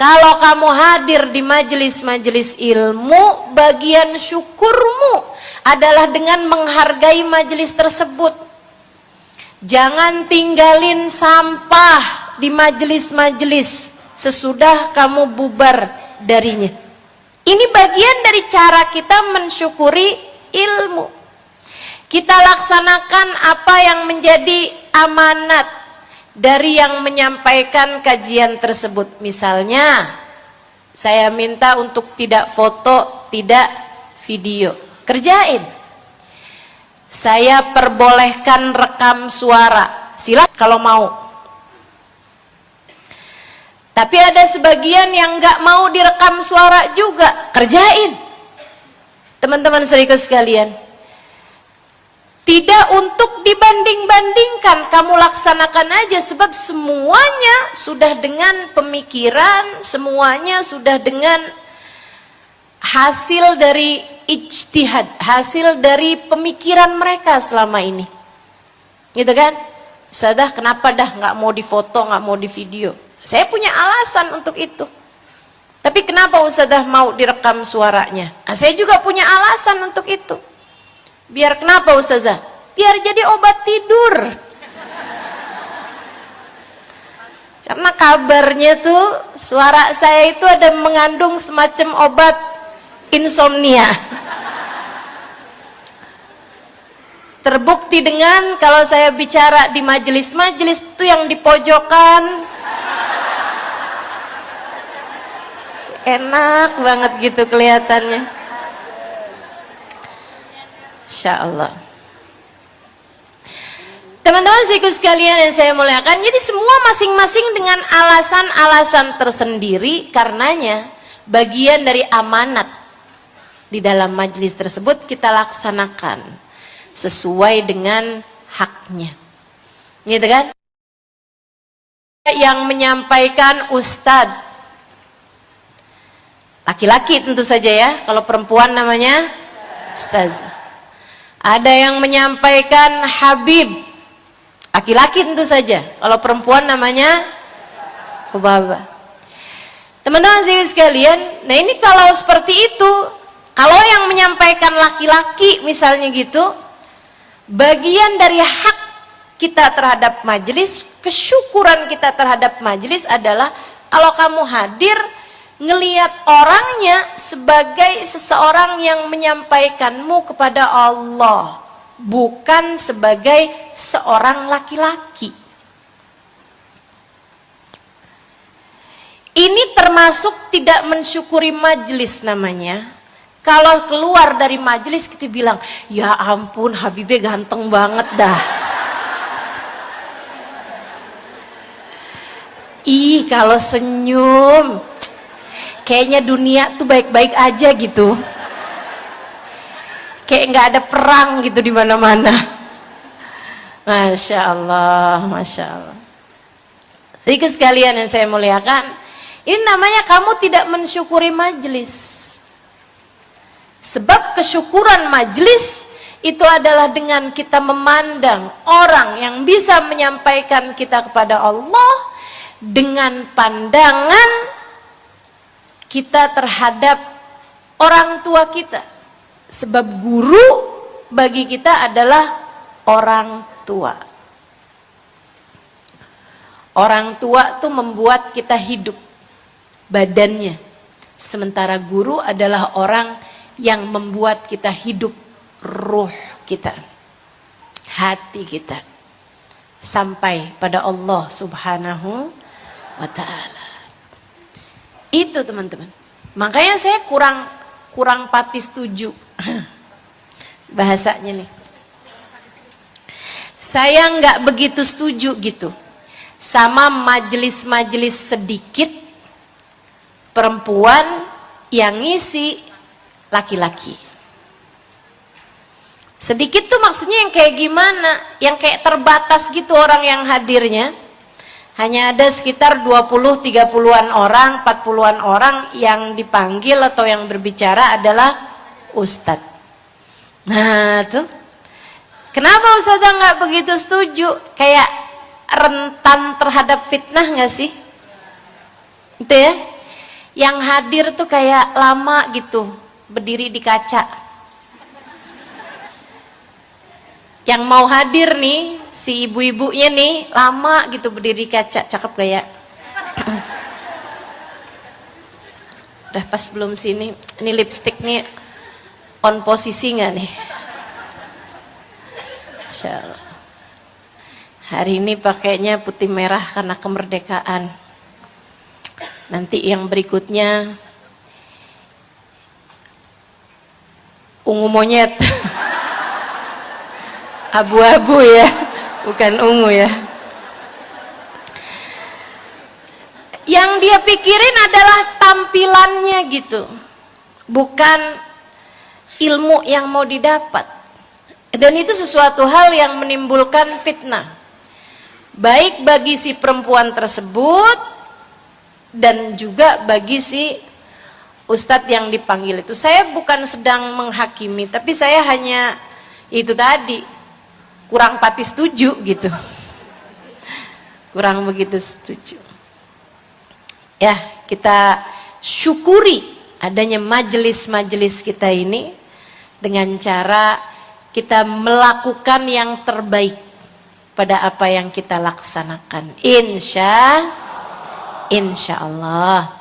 Kalau kamu hadir di majelis-majelis ilmu, bagian syukurmu adalah dengan menghargai majelis tersebut. Jangan tinggalin sampah di majelis-majelis sesudah kamu bubar darinya. Ini bagian dari cara kita mensyukuri ilmu. Kita laksanakan apa yang menjadi amanat dari yang menyampaikan kajian tersebut. Misalnya, saya minta untuk tidak foto, tidak video. Kerjain. Saya perbolehkan rekam suara. Silakan kalau mau. Tapi ada sebagian yang nggak mau direkam suara juga. Kerjain. Teman-teman saudaraku sekalian. Tidak untuk dibanding-bandingkan, kamu laksanakan aja sebab semuanya sudah dengan pemikiran, semuanya sudah dengan hasil dari ijtihad, hasil dari pemikiran mereka selama ini. Gitu kan? Ustazah, kenapa dah nggak mau difoto, nggak mau di video? Saya punya alasan untuk itu. Tapi kenapa Ustazah mau direkam suaranya? Nah, saya juga punya alasan untuk itu. Biar kenapa Ustazah? Biar jadi obat tidur. Karena kabarnya tuh suara saya itu ada mengandung semacam obat insomnia. Terbukti dengan kalau saya bicara di majelis-majelis itu yang di pojokan. Enak banget gitu kelihatannya. Insya Allah. Teman-teman saudaraku sekalian yang saya muliakan, jadi semua masing-masing dengan alasan-alasan tersendiri, karenanya bagian dari amanat di dalam majelis tersebut kita laksanakan sesuai dengan haknya. Gitu kan? Yang menyampaikan ustadz laki-laki tentu saja ya, kalau perempuan namanya ustazah. Ada yang menyampaikan Habib, laki-laki tentu saja. Kalau perempuan namanya Hubaba. Teman-teman sekalian, nah ini kalau seperti itu, kalau yang menyampaikan laki-laki misalnya gitu, bagian dari hak kita terhadap majelis, kesyukuran kita terhadap majelis adalah kalau kamu hadir, ngelihat orangnya sebagai seseorang yang menyampaikanmu kepada Allah, bukan sebagai seorang laki-laki. Ini termasuk tidak mensyukuri majelis namanya. Kalau keluar dari majelis kita bilang, ya ampun Habibie ganteng banget dah. Ih kalau senyum kayaknya dunia tuh baik-baik aja gitu. Kayak nggak ada perang gitu di mana-mana. Masya Allah, Masya Allah. Sedikit sekalian yang saya muliakan, ini namanya kamu tidak mensyukuri majelis. Sebab kesyukuran majelis itu adalah dengan kita memandang orang yang bisa menyampaikan kita kepada Allah dengan pandangan kita terhadap orang tua kita. Sebab guru bagi kita adalah orang tua. Orang tua tuh membuat kita hidup badannya. Sementara guru adalah orang yang membuat kita hidup ruh kita, hati kita, sampai pada Allah Subhanahu wa ta'ala. Itu teman-teman. Makanya saya kurang pati setuju bahasanya nih. Saya nggak begitu setuju gitu sama majelis-majelis sedikit perempuan yang ngisi laki-laki. Sedikit tuh maksudnya yang kayak gimana? Yang kayak terbatas gitu orang yang hadirnya. Hanya ada sekitar 20-30-an orang, 40-an orang yang dipanggil atau yang berbicara adalah ustadz. Nah tuh, kenapa ustadzah nggak begitu setuju? Kayak rentan terhadap fitnah nggak sih? Itu ya. Yang hadir tuh kayak lama gitu, berdiri di kaca. Yang mau hadir nih, si ibu-ibunya nih, lama gitu berdiri di kaca, cakep kayak. Udah pas belum sini, ini lipstick nih on posisi nggak nih? Insya Allah. Hari ini pakainya putih merah karena kemerdekaan. Nanti yang berikutnya ungu monyet. Abu-abu ya, bukan ungu ya. Yang dia pikirin adalah tampilannya gitu, bukan ilmu yang mau didapat. Dan itu sesuatu hal yang menimbulkan fitnah, baik bagi si perempuan tersebut dan juga bagi si ustadz yang dipanggil itu. Saya bukan sedang menghakimi, tapi saya hanya itu tadi, kurang pati setuju gitu, kurang begitu setuju. Ya, kita syukuri adanya majelis-majelis kita ini dengan cara kita melakukan yang terbaik pada apa yang kita laksanakan. Insya Allah.